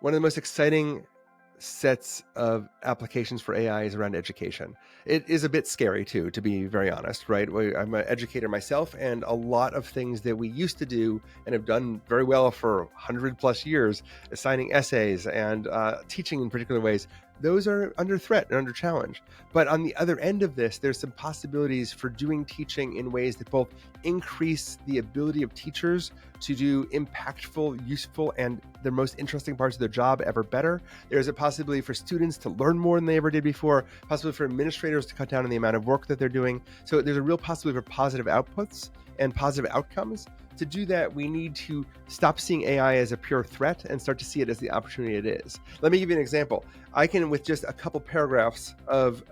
One of the most exciting sets of applications for AI is around education. It is a bit scary too, to be very honest, right? I'm an educator myself, and a lot of things that we used to do and have done very well for 100 plus years, assigning essays and teaching in particular ways, those are under threat and under challenge. But on the other end of this, there's some possibilities for doing teaching in ways that both increase the ability of teachers to do impactful, useful, and their most interesting parts of their job ever better. There's a possibility for students to learn more than they ever did before, possibly for administrators to cut down on the amount of work that they're doing. So there's a real possibility for positive outputs and positive outcomes. To do that, we need to stop seeing AI as a pure threat and start to see it as the opportunity it is. Let me give you an example. I can, with just a couple paragraphs of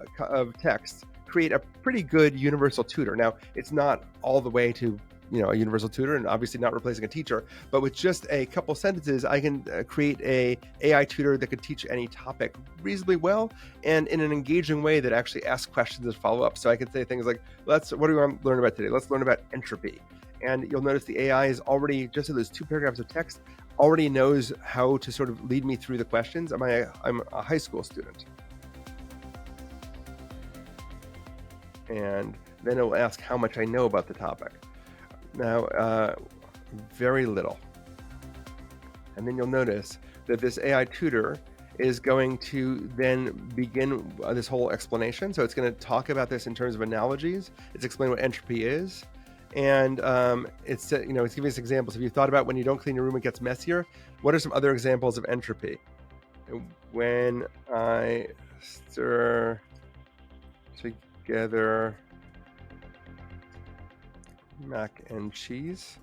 text, create a pretty good universal tutor. Now, it's not all the way to a universal tutor, and obviously not replacing a teacher, but with just a couple sentences, I can create a AI tutor that could teach any topic reasonably well and in an engaging way that actually asks questions and follow up. So I could say things like, what do we want to learn about today? Let's learn about entropy. And you'll notice the AI is already, just in those 2 paragraphs of text, already knows how to sort of lead me through the questions. I'm a high school student. And then it will ask how much I know about the topic. Now, very little. And then you'll notice that this AI tutor is going to then begin this whole explanation. So it's going to talk about this in terms of analogies. It's explain what entropy is. And it's giving us examples. Have you thought about when you don't clean your room, it gets messier? What are some other examples of entropy? When I stir together mac and cheese.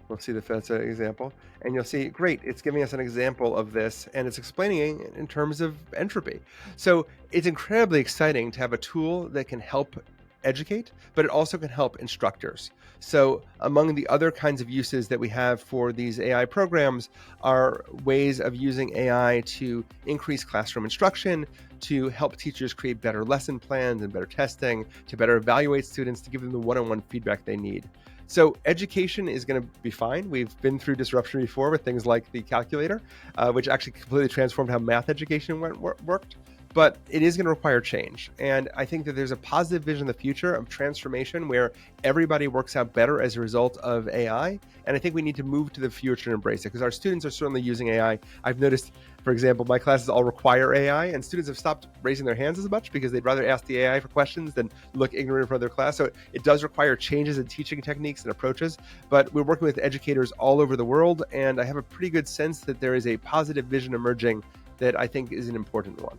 We'll see if that's an example. And you'll see, great, it's giving us an example of this, and it's explaining it in terms of entropy. So it's incredibly exciting to have a tool that can help educate, but it also can help instructors. So among the other kinds of uses that we have for these AI programs are ways of using AI to increase classroom instruction, to help teachers create better lesson plans and better testing, to better evaluate students, to give them the one-on-one feedback they need. So education is going to be fine. We've been through disruption before with things like the calculator, which actually completely transformed how math education worked. But it is going to require change. And I think that there's a positive vision in the future of transformation where everybody works out better as a result of AI. And I think we need to move to the future and embrace it, because our students are certainly using AI. I've noticed, for example, my classes all require AI, and students have stopped raising their hands as much because they'd rather ask the AI for questions than look ignorant in front of their class. So it does require changes in teaching techniques and approaches, but we're working with educators all over the world. And I have a pretty good sense that there is a positive vision emerging that I think is an important one.